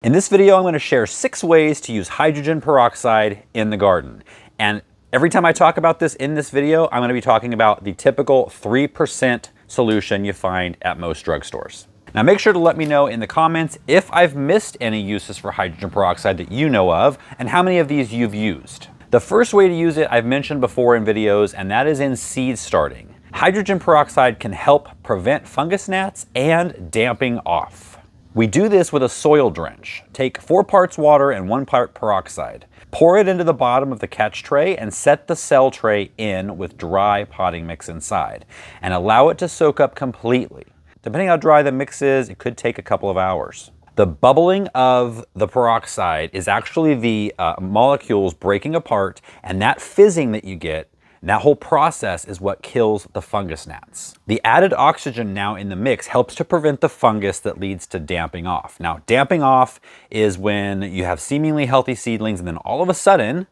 In this video, I'm going to share 6 ways to use hydrogen peroxide in the garden. And every time I talk about this in this video, I'm going to be talking about the typical 3% solution you find at most drugstores. Now make sure to let me know in the comments if I've missed any uses for hydrogen peroxide that you know of and how many of these you've used. The first way to use it I've mentioned before in videos, and that is in seed starting. Hydrogen peroxide can help prevent fungus gnats and damping off. We do this with a soil drench. Take 4 parts water and 1 part peroxide. Pour it into the bottom of the catch tray and set the cell tray in with dry potting mix inside and allow it to soak up completely. Depending how dry the mix is, it could take a couple of hours. The bubbling of the peroxide is actually the molecules breaking apart, and that fizzing that you get, that whole process is what kills the fungus gnats. The added oxygen now in the mix helps to prevent the fungus that leads to damping off. Now, damping off is when you have seemingly healthy seedlings and then all of a sudden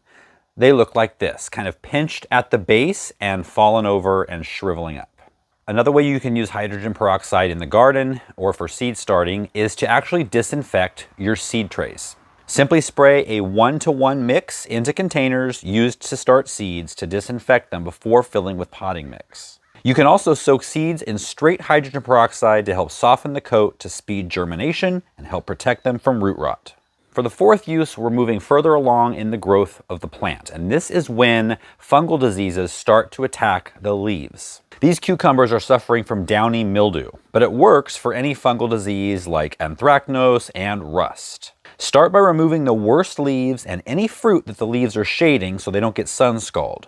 they look like this, kind of pinched at the base and fallen over and shriveling up. Another way you can use hydrogen peroxide in the garden or for seed starting is to actually disinfect your seed trays. Simply spray a 1-to-1 mix into containers used to start seeds to disinfect them before filling with potting mix. You can also soak seeds in straight hydrogen peroxide to help soften the coat to speed germination and help protect them from root rot. For the 4th use, we're moving further along in the growth of the plant, and this is when fungal diseases start to attack the leaves. These cucumbers are suffering from downy mildew, but it works for any fungal disease like anthracnose and rust. Start by removing the worst leaves and any fruit that the leaves are shading so they don't get sun scald.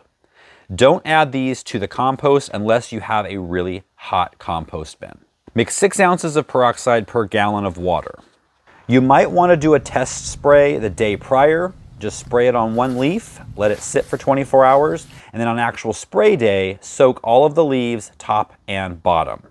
Don't add these to the compost unless you have a really hot compost bin. Mix 6 ounces of peroxide per gallon of water. You might want to do a test spray the day prior. Just spray it on 1 leaf, let it sit for 24 hours, and then on actual spray day, soak all of the leaves, top and bottom.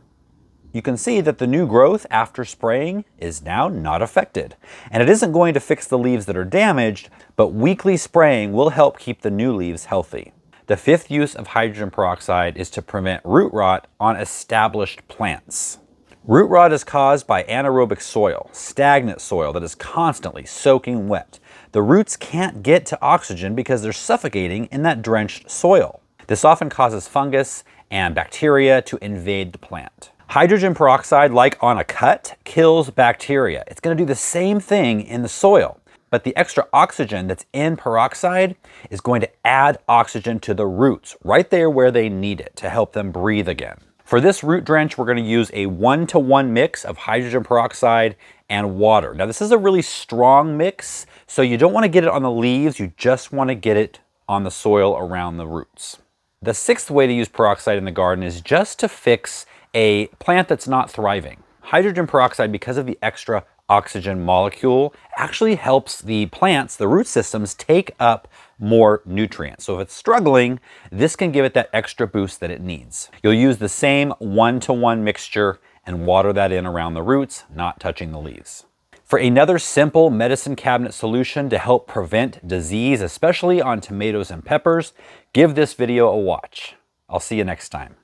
You can see that the new growth after spraying is now not affected. And it isn't going to fix the leaves that are damaged, but weekly spraying will help keep the new leaves healthy. The 5th use of hydrogen peroxide is to prevent root rot on established plants. Root rot is caused by anaerobic soil, stagnant soil that is constantly soaking wet. The roots can't get to oxygen because they're suffocating in that drenched soil. This often causes fungus and bacteria to invade the plant. Hydrogen peroxide, like on a cut, kills bacteria. It's going to do the same thing in the soil, but the extra oxygen that's in peroxide is going to add oxygen to the roots right there where they need it to help them breathe again. For this root drench, we're going to use a 1-to-1 mix of hydrogen peroxide and water. Now, this is a really strong mix, so you don't want to get it on the leaves. You just want to get it on the soil around the roots. The 6th way to use peroxide in the garden is just to fix a plant that's not thriving. Hydrogen peroxide, because of the extra oxygen molecule, actually helps the plants, the root systems, take up more nutrients. So if it's struggling, this can give it that extra boost that it needs. You'll use the same 1-to-1 mixture and water that in around the roots, not touching the leaves. For another simple medicine cabinet solution to help prevent disease, especially on tomatoes and peppers, give this video a watch. I'll see you next time.